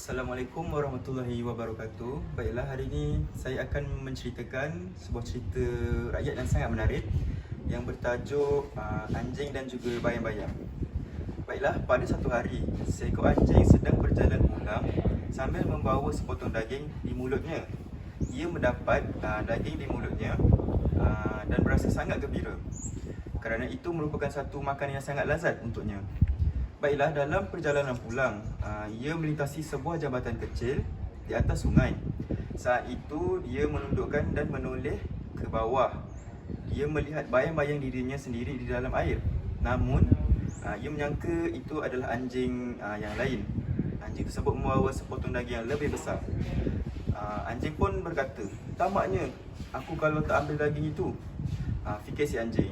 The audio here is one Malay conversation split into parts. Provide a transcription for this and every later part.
Assalamualaikum warahmatullahi wabarakatuh. Baiklah, hari ini saya akan menceritakan sebuah cerita rakyat yang sangat menarik yang bertajuk Anjing dan juga Bayang-Bayang. Baiklah, pada satu hari, seekor anjing sedang berjalan pulang sambil membawa sepotong daging di mulutnya. Ia mendapat daging di mulutnya dan berasa sangat gembira kerana itu merupakan satu makanan yang sangat lazat untuknya. Baiklah, dalam perjalanan pulang, ia melintasi sebuah jambatan kecil di atas sungai. Saat itu, dia menundukkan dan menoleh ke bawah. Dia melihat bayang-bayang dirinya sendiri di dalam air. Namun, ia menyangka itu adalah anjing yang lain. Anjing tersebut membawa sepotong daging yang lebih besar. Anjing pun berkata, "Tamaknya, aku kalau tak ambil daging itu," fikir si anjing.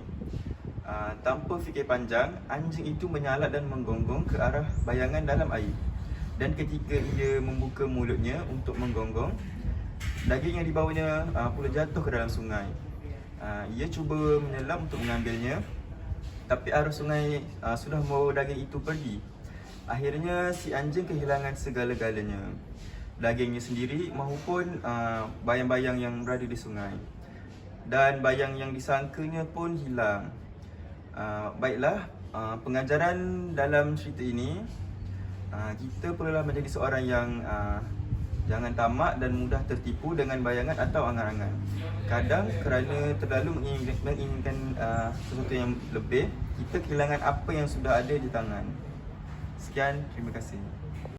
Tanpa fikir panjang, anjing itu menyalat dan menggonggong ke arah bayangan dalam air. Dan ketika ia membuka mulutnya untuk menggonggong, daging yang dibawanya pula jatuh ke dalam sungai. Ia cuba menyelam untuk mengambilnya, tapi arus sungai sudah membawa daging itu pergi. Akhirnya si anjing kehilangan segala-galanya, dagingnya sendiri maupun bayang-bayang yang berada di sungai. Dan bayang yang disangkanya pun hilang. Baiklah, pengajaran dalam cerita ini, kita perlulah menjadi seorang yang jangan tamak dan mudah tertipu dengan bayangan atau angan-angan. Kadang kerana terlalu menginginkan sesuatu yang lebih, kita kehilangan apa yang sudah ada di tangan. Sekian, terima kasih.